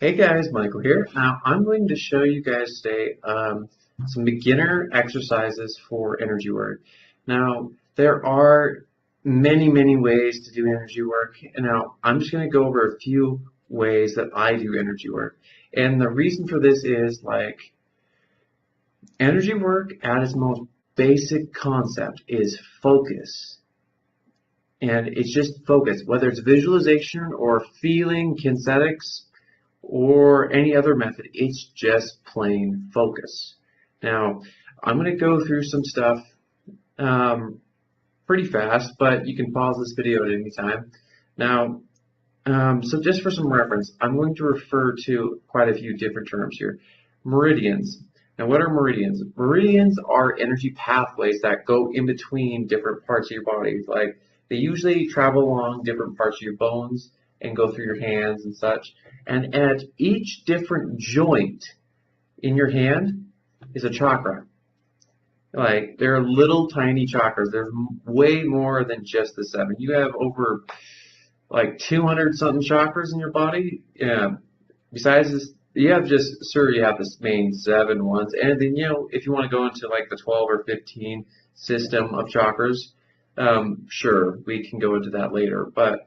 Hey guys, Michael here. Now I'm going to show you guys today some beginner exercises for energy work. Now there are many ways to do energy work, and now I'm just going to go over a few ways that I do energy work. And the reason for this is energy work at its most basic concept is focus. And it's just focus, whether it's visualization or feeling, kinesthetics, or any other method. It's just plain focus. Now, I'm going to go through some stuff pretty fast, but you can pause this video at any time. Now, so just for some reference, I'm going to refer to quite a few different terms here. Meridians. Now, what are meridians? Meridians are energy pathways that go in between different parts of your body. Like, they usually travel along different parts of your bones and go through your hands and such. And at each different joint in your hand is a chakra. Like, there are little tiny chakras. There's way more than just the 7. You have over like 200 something chakras in your body. Yeah. Besides this, you have this main 7 ones. And then, if you want to go into like the 12 or 15 system of chakras, sure, we can go into that later. But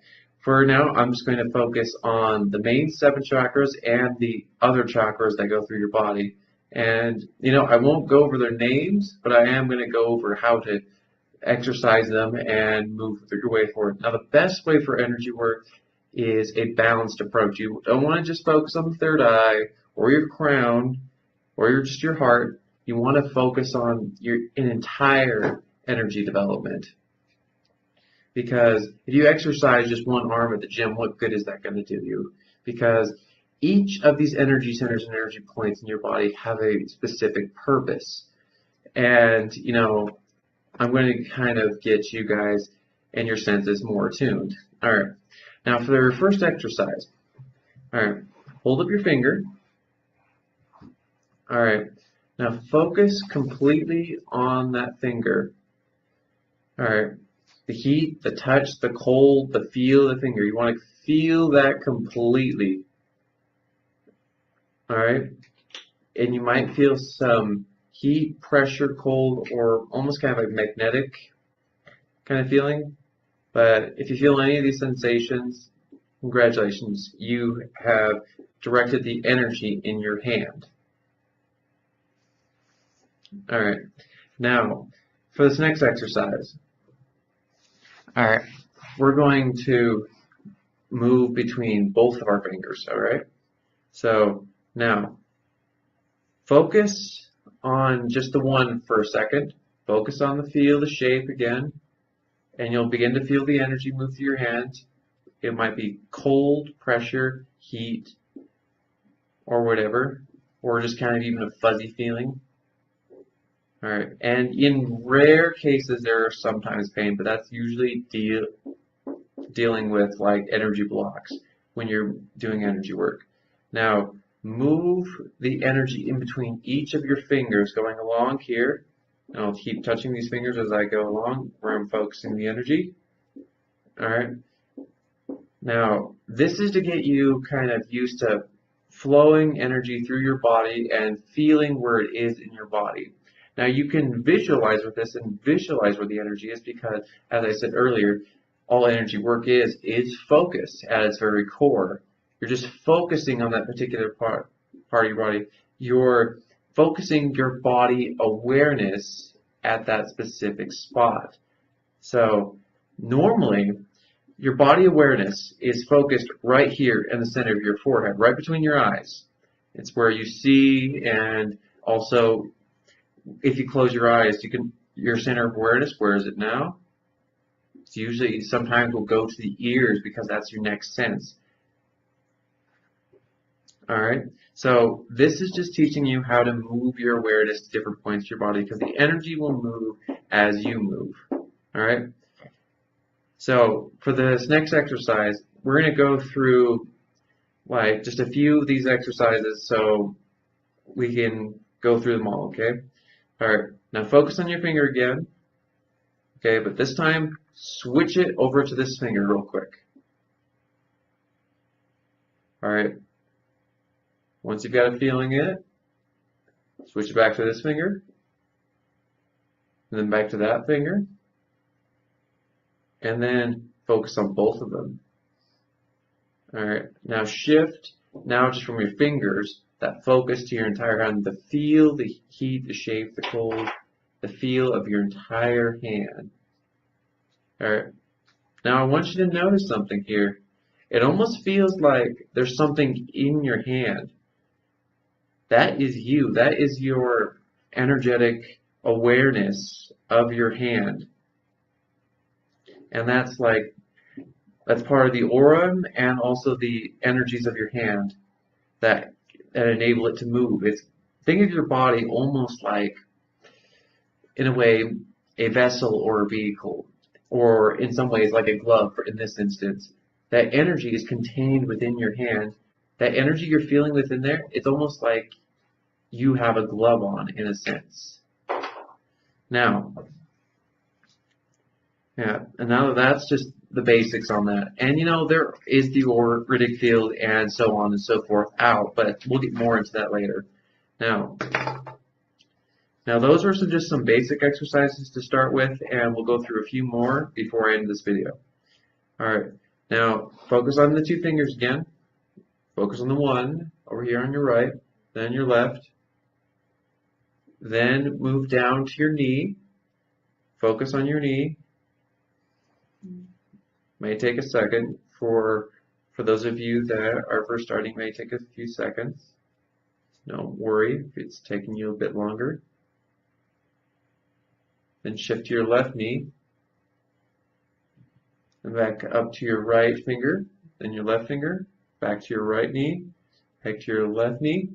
for now, I'm just going to focus on the main 7 chakras and the other chakras that go through your body. And, I won't go over their names, but I am going to go over how to exercise them and move your way forward. Now, the best way for energy work is a balanced approach. You don't want to just focus on the third eye or your crown or just your heart. You want to focus on an entire energy development. Because if you exercise just one arm at the gym, what good is that going to do you? Because each of these energy centers and energy points in your body have a specific purpose. And, I'm going to kind of get you guys and your senses more attuned. All right. Now for the first exercise. All right. Hold up your finger. All right. Now focus completely on that finger. All right. The heat, the touch, the cold, the feel of the finger. You want to feel that completely. All right? And you might feel some heat, pressure, cold, or almost kind of a magnetic kind of feeling. But if you feel any of these sensations, congratulations. You have directed the energy in your hand. All right. Now, for this next exercise. All right, we're going to move between both of our fingers, all right? So now, focus on just the one for a second. Focus on the feel, the shape again, and you'll begin to feel the energy move through your hands. It might be cold, pressure, heat, or whatever, or just kind of even a fuzzy feeling. All right, and in rare cases, there are sometimes pain, but that's usually dealing with like energy blocks when you're doing energy work. Now, move the energy in between each of your fingers going along here. And I'll keep touching these fingers as I go along where I'm focusing the energy. All right. Now, this is to get you kind of used to flowing energy through your body and feeling where it is in your body. Now you can visualize with this and visualize where the energy is because, as I said earlier, all energy work is focus at its very core. You're just focusing on that particular part of your body. You're focusing your body awareness at that specific spot. So normally, your body awareness is focused right here in the center of your forehead, right between your eyes. It's where you see, and also if you close your eyes, your center of awareness, where is it now? It's usually, sometimes we'll go to the ears because that's your next sense. All right, so this is just teaching you how to move your awareness to different points of your body because the energy will move as you move. All right, so for this next exercise, we're going to go through like just a few of these exercises so we can go through them all, okay? All right, now focus on your finger again. Okay, but this time switch it over to this finger real quick. All right, Once you've got a feeling in it, switch it back to this finger, and then back to that finger, and then focus on both of them. Alright, now shift, now just from your fingers, that focus to your entire hand, the feel, the heat, the shape, the cold, the feel of your entire hand. Alright, now I want you to notice something here. It almost feels like there's something in your hand. That is you. That is your energetic awareness of your hand. And that's part of the aura and also the energies of your hand that enable it to move. Think of your body almost like, in a way, a vessel or a vehicle, or in some ways like a glove in this instance. That energy is contained within your hand. That energy you're feeling within there, it's almost like you have a glove on, in a sense. Now, and now that's just the basics on that. And there is the auritic field and so on and so forth out, but we'll get more into that later. Now those are just some basic exercises to start with, and we'll go through a few more before I end this video. Alright, now focus on the two fingers again. Focus on the one over here on your right, then your left. Then move down to your knee. Focus on your knee. May take a second. For those of you that are first starting, may take a few seconds. Don't worry if it's taking you a bit longer. Then shift to your left knee. And back up to your right finger. Then your left finger. Back to your right knee. Back to your left knee.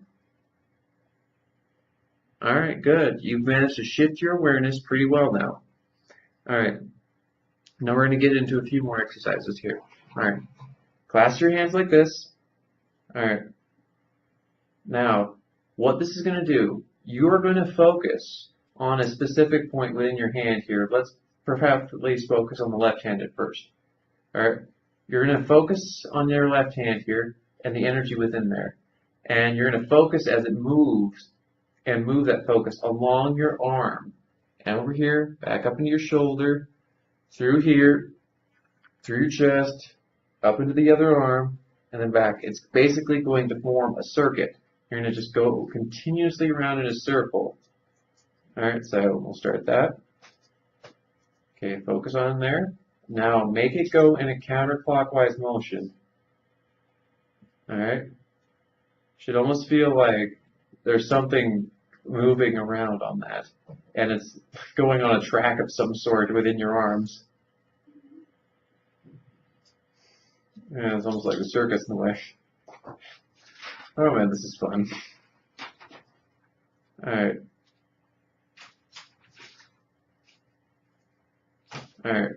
Alright, good. You've managed to shift your awareness pretty well now. Alright. Now we're going to get into a few more exercises here. Alright. Clasp your hands like this. Alright. Now, what this is going to do, you are going to focus on a specific point within your hand here. Let's perhaps at least focus on the left hand at first. Alright. You're going to focus on your left hand here and the energy within there. And you're going to focus as it moves, and move that focus along your arm and over here, back up into your shoulder, through here, through your chest, up into the other arm, and then back. It's basically going to form a circuit. You're going to just go continuously around in a circle. Alright, so we'll start that. Okay, focus on there. Now make it go in a counterclockwise motion. Alright. Should almost feel like there's something moving around on that, and it's going on a track of some sort within your arms. Yeah, it's almost like a circus in a way. Oh man, this is fun. Alright. Alright.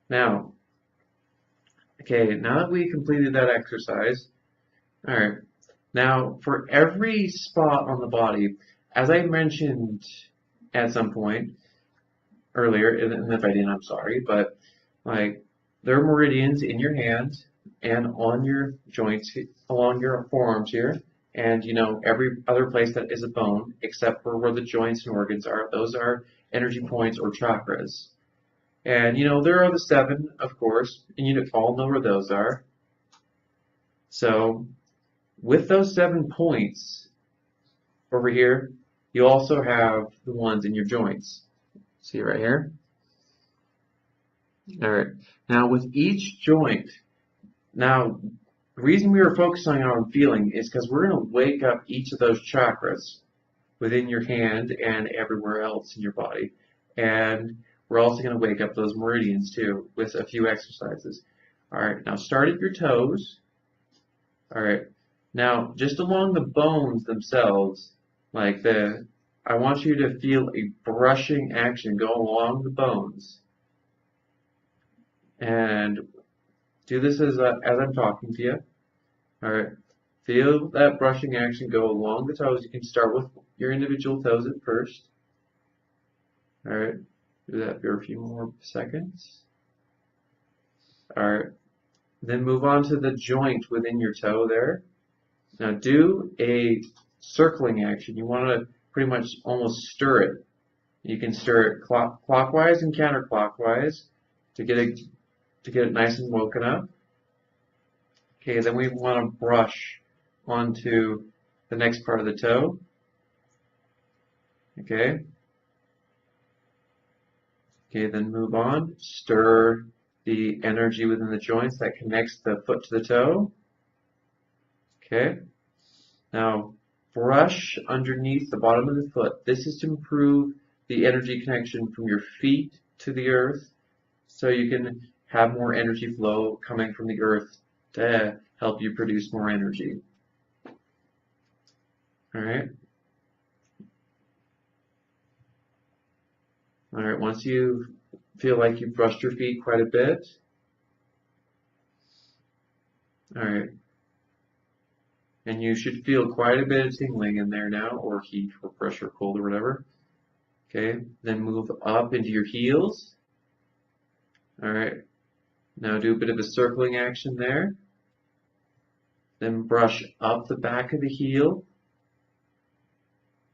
Now that we completed that exercise, alright, now for every spot on the body, as I mentioned at some point earlier, and if I didn't, I'm sorry, but there are meridians in your hand and on your joints along your forearms here, and every other place that is a bone, except for where the joints and organs are, those are energy points or chakras. And there are the 7, of course, and you all know where those are. So with those 7 points over here, you also have the ones in your joints. See right here? Alright, now with each joint, now the reason we are focusing on feeling is because we're going to wake up each of those chakras within your hand and everywhere else in your body. And we're also going to wake up those meridians too with a few exercises. Alright, now start at your toes. Alright, now just along the bones themselves, I want you to feel a brushing action go along the bones. And do this as I'm talking to you. Alright, feel that brushing action go along the toes. You can start with your individual toes at first. Alright, do that for a few more seconds. Alright, Then move on to the joint within your toe there. Now do a circling action. You want to pretty much almost stir it. You can stir it clockwise and counterclockwise to get it nice and woken up. Okay, then we want to brush onto the next part of the toe. Okay. Okay, then move on. Stir the energy within the joints that connects the foot to the toe. Okay. Now brush underneath the bottom of the foot. This is to improve the energy connection from your feet to the earth, so you can have more energy flow coming from the earth to help you produce more energy. Alright. Alright, once you feel like you've brushed your feet quite a bit, alright, and you should feel quite a bit of tingling in there now, or heat, or pressure, cold, or whatever. Okay, then move up into your heels. Alright, now do a bit of a circling action there. Then brush up the back of the heel,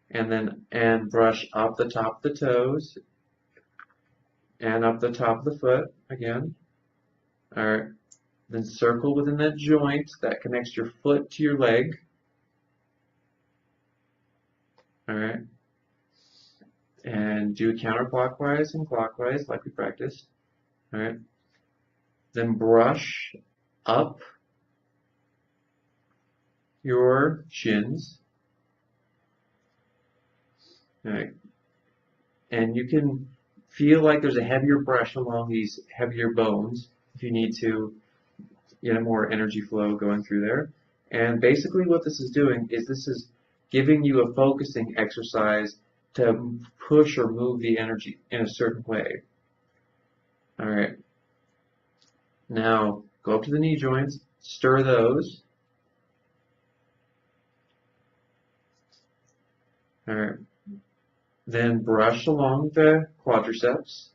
and brush up the top of the toes, and up the top of the foot again. Alright, then circle within that joint that connects your foot to your leg. Alright, and do counterclockwise and clockwise like we practiced. Alright, then brush up your shins. Alright, and you can feel like there's a heavier brush along these heavier bones if you need to get a more energy flow going through there. And basically what this is doing is this is giving you a focusing exercise to push or move the energy in a certain way. Alright, now go up to the knee joints, stir those. Alright, then brush along the quadriceps.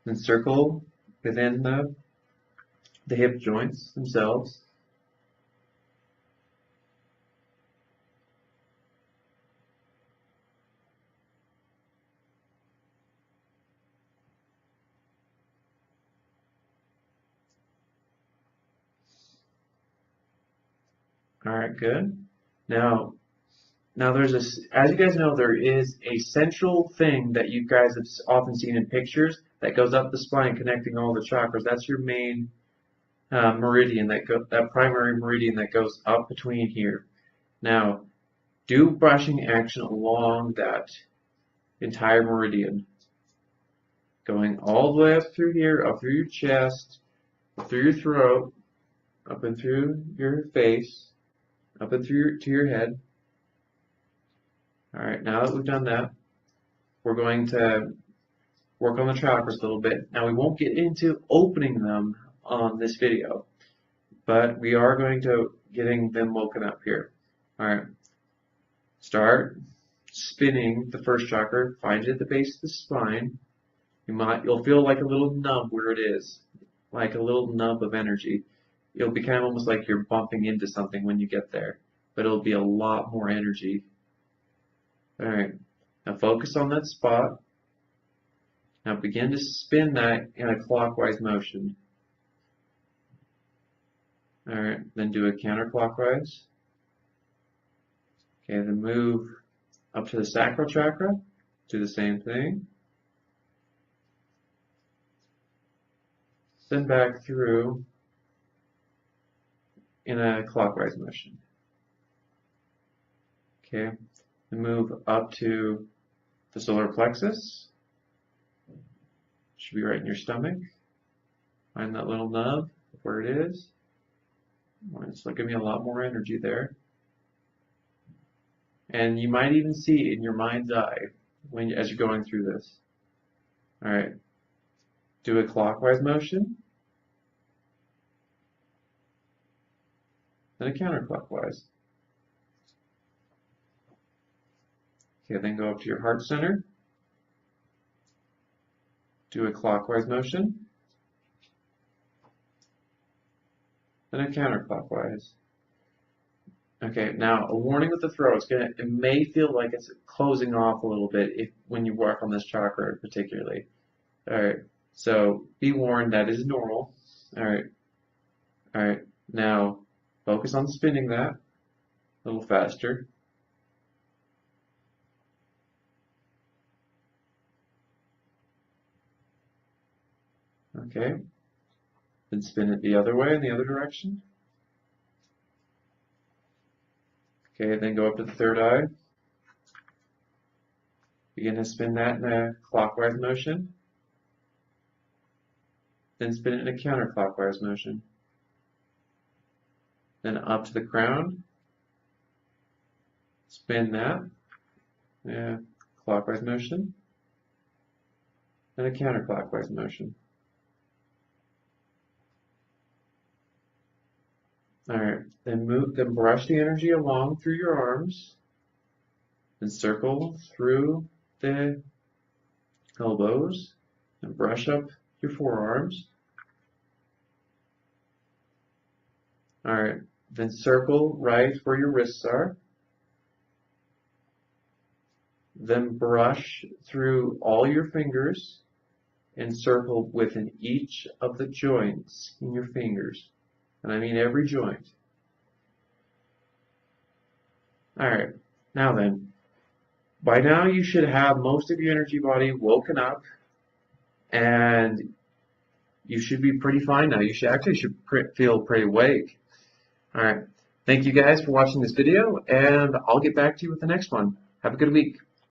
Then circle within the hip joints themselves. Alright, good. Now there's as you guys know, there is a central thing that you guys have often seen in pictures that goes up the spine connecting all the chakras. That's your main meridian, that primary meridian that goes up between here. Now, do brushing action along that entire meridian, going all the way up through here, up through your chest, up through your throat, up and through your face, up and through to your head. Alright, now that we've done that, we're going to work on the chakras a little bit. Now we won't get into opening them on this video, but we are going to getting them woken up here. Alright, start spinning the first chakra, find it at the base of the spine. You'll feel like a little nub where it is, like a little nub of energy. It'll be kind of almost like you're bumping into something when you get there, but it'll be a lot more energy. Alright, now focus on that spot. Now begin to spin that in a clockwise motion. Alright, then do a counterclockwise. Okay, then move up to the sacral chakra. Do the same thing. Then back through in a clockwise motion. Okay, then move up to the solar plexus. Should be right in your stomach. Find that little nub where it is. It's going to give me a lot more energy there. And you might even see it in your mind's eye as you're going through this. Alright. Do a clockwise motion. Then a counterclockwise. Okay, then go up to your heart center. Do a clockwise motion. then a counterclockwise. Okay, now a warning with the throw. It may feel like it's closing off a little bit when you work on this chakra particularly. All right, so be warned, that is normal. All right. Now focus on spinning that a little faster. Okay, then spin it the other way in the other direction. Okay, then go up to the third eye. Begin to spin that in a clockwise motion. Then spin it in a counterclockwise motion. Then up to the crown. Spin that. Yeah, clockwise motion. And a counterclockwise motion. Alright, then brush the energy along through your arms. Then circle through the elbows and brush up your forearms. Alright, then circle right where your wrists are. Then brush through all your fingers and circle within each of the joints in your fingers. And I mean every joint. Alright, now then, by now you should have most of your energy body woken up, and you should be pretty fine now. You should feel pretty awake. Alright, thank you guys for watching this video, and I'll get back to you with the next one. Have a good week.